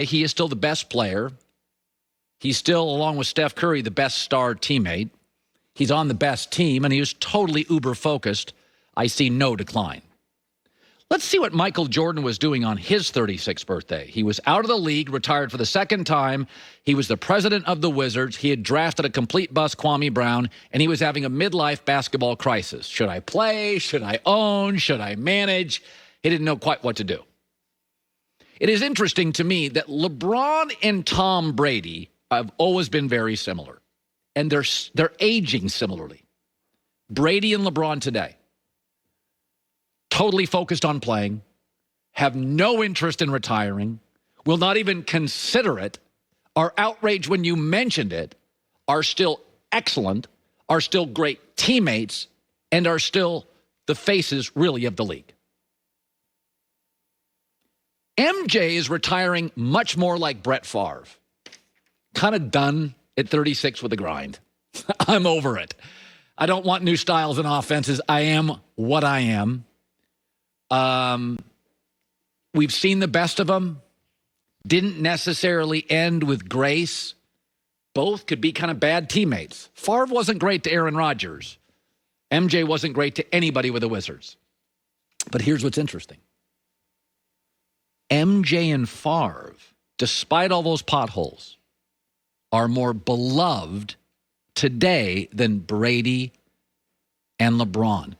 He is still the best player. He's still, along with Steph Curry, the best star teammate. He's on the best team, and he was totally uber-focused. I see no decline. Let's see what Michael Jordan was doing on his 36th birthday. He was out of the league, retired for the second time. He was the president of the Wizards. He had drafted a complete bust, Kwame Brown, and he was having a midlife basketball crisis. Should I play? Should I own? Should I manage? He didn't know quite what to do. It is interesting to me that LeBron and Tom Brady have always been very similar, and they're aging similarly. Brady and LeBron today, totally focused on playing, have no interest in retiring, will not even consider it, are outraged when you mentioned it, are still excellent, are still great teammates, and are still the faces, really, of the league. MJ is retiring much more like Brett Favre. Kind of done at 36 with the grind. I'm over it. I don't want new styles and offenses. I am what I am. We've seen the best of them. Didn't necessarily end with grace. Both could be kind of bad teammates. Favre wasn't great to Aaron Rodgers. MJ wasn't great to anybody with the Wizards. But here's what's interesting. MJ and Favre, despite all those potholes, are more beloved today than Brady and LeBron.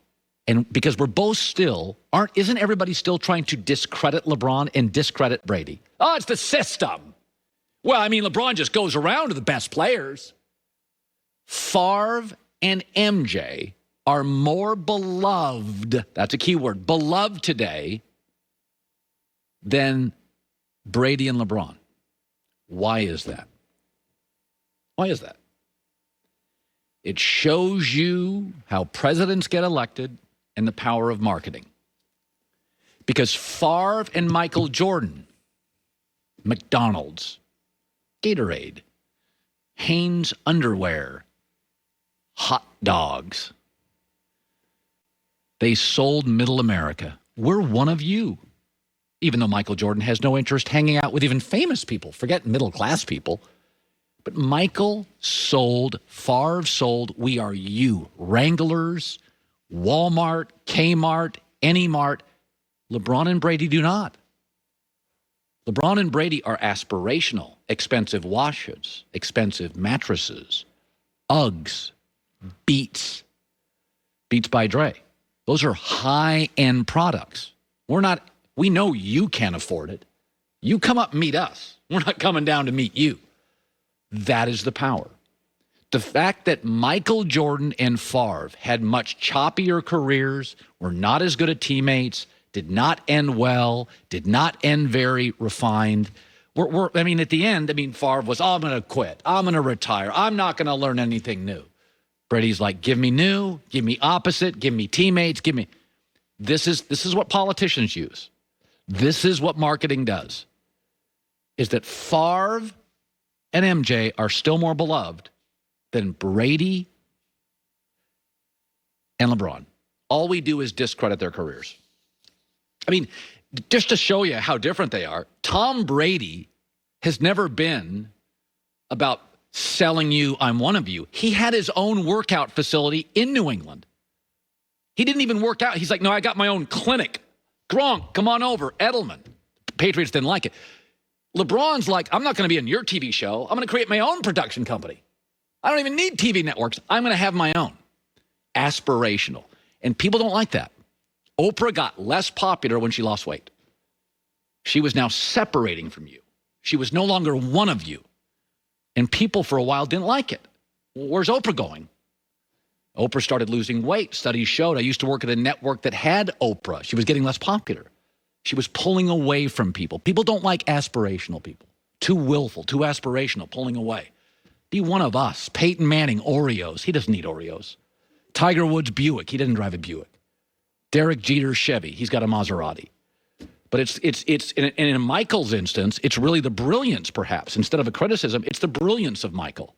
And because we're both still, isn't everybody still trying to discredit LeBron and discredit Brady? Oh, it's the system. Well, I mean, LeBron just goes around to the best players. Favre and MJ are more beloved, that's a key word, beloved today than Brady and LeBron. Why is that? Why is that? It shows you how presidents get elected and the power of marketing. Because Favre and Michael Jordan, McDonald's, Gatorade, Hanes underwear, hot dogs. They sold middle America. We're one of you. Even though Michael Jordan has no interest hanging out with even famous people. Forget middle-class people. But Michael sold, Favre sold, we are you. Wranglers, Walmart, Kmart, any mart. LeBron and Brady do not. LeBron and Brady are aspirational, expensive washes, expensive mattresses, Uggs, Beats by Dre. Those are high-end products. We know you can't afford it. You come up and meet us. We're not coming down to meet you. That is the power. The fact that Michael Jordan and Favre had much choppier careers, were not as good at teammates, did not end well, did not end very refined. At the end, Favre was, I'm going to quit. I'm going to retire. I'm not going to learn anything new. Brady's like, give me new, give me opposite, give me teammates, give me. This is what politicians use. This is what marketing does. Is that Favre and MJ are still more beloved than Brady and LeBron. All we do is discredit their careers. Just to show you how different they are, Tom Brady has never been about selling you, I'm one of you. He had his own workout facility in New England. He didn't even work out. He's like, no, I got my own clinic. Gronk, come on over. Edelman. Patriots didn't like it. LeBron's like, I'm not going to be in your TV show. I'm going to create my own production company. I don't even need TV networks. I'm going to have my own. Aspirational. And people don't like that. Oprah got less popular when she lost weight. She was now separating from you. She was no longer one of you. And people for a while didn't like it. Well, where's Oprah going? Oprah started losing weight. Studies showed. I used to work at a network that had Oprah. She was getting less popular. She was pulling away from people. People don't like aspirational people. Too willful, too aspirational, pulling away. Be one of us. Peyton Manning, Oreos. He doesn't need Oreos. Tiger Woods, Buick. He didn't drive a Buick. Derek Jeter, Chevy. He's got a Maserati. But it's in Michael's instance, it's really the brilliance, perhaps. Instead of a criticism, it's the brilliance of Michael.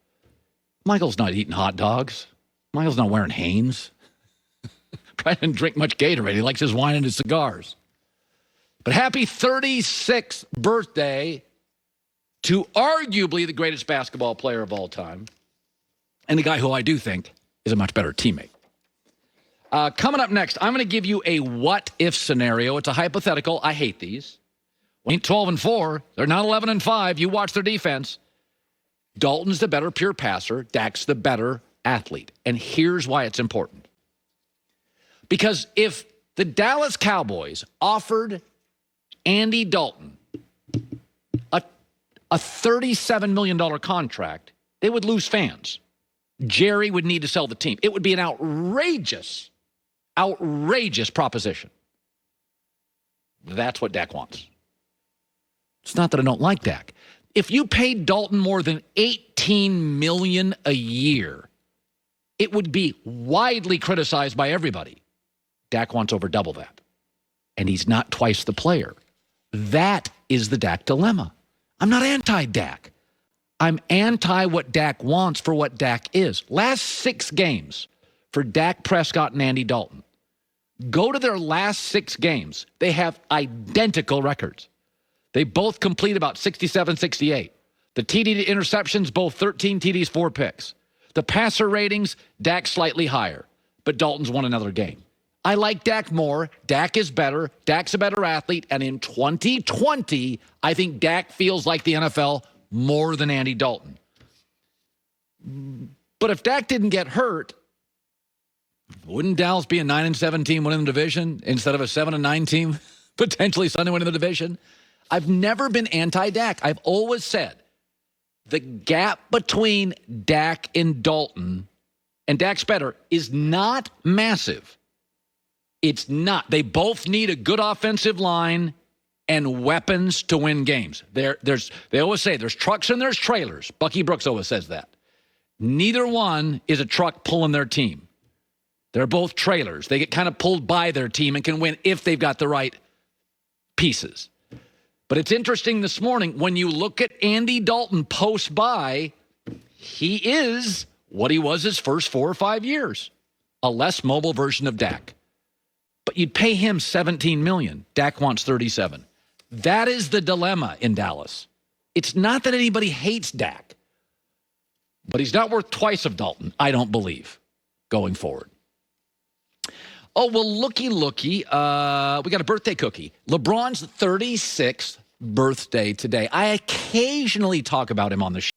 Michael's not eating hot dogs. Michael's not wearing Hanes. Probably didn't drink much Gatorade. He likes his wine and his cigars. But happy 36th birthday to arguably the greatest basketball player of all time, and a guy who I do think is a much better teammate. Coming up next, I'm going to give you a what-if scenario. It's a hypothetical. I hate these. 12-4. They're not 11-5. You watch their defense. Dalton's the better pure passer. Dak's the better athlete. And here's why it's important. Because if the Dallas Cowboys offered Andy Dalton a $37 million contract, they would lose fans. Jerry would need to sell the team. It would be an outrageous proposition. That's what Dak wants. It's not that I don't like Dak. If you paid Dalton more than $18 million a year, it would be widely criticized by everybody. Dak wants over double that. And he's not twice the player. That is the Dak dilemma. I'm not anti-Dak. I'm anti what Dak wants for what Dak is. Last 6 games for Dak Prescott and Andy Dalton. Go to their last 6 games. They have identical records. They both complete about 67, 68. The TD to interceptions, both 13 TDs, 4 picks. The passer ratings, Dak slightly higher, but Dalton's won another game. I like Dak more. Dak is better. Dak's a better athlete. And in 2020, I think Dak feels like the NFL more than Andy Dalton. But if Dak didn't get hurt, wouldn't Dallas be a 9-7 team winning the division instead of a 7-9 team potentially Sunday winning the division? I've never been anti-Dak. I've always said the gap between Dak and Dalton, and Dak's better, is not massive. It's not. They both need a good offensive line and weapons to win games. They always say there's trucks and there's trailers. Bucky Brooks always says that. Neither one is a truck pulling their team. They're both trailers. They get kind of pulled by their team and can win if they've got the right pieces. But it's interesting this morning, when you look at Andy Dalton post-bye, he is what he was his first 4 or 5 years, a less mobile version of Dak. But you'd pay him $17 million. Dak wants $37. That is the dilemma in Dallas. It's not that anybody hates Dak, but he's not worth twice of Dalton, I don't believe, going forward. Oh, well, looky. We got a birthday cookie. LeBron's 36th birthday today. I occasionally talk about him on the show.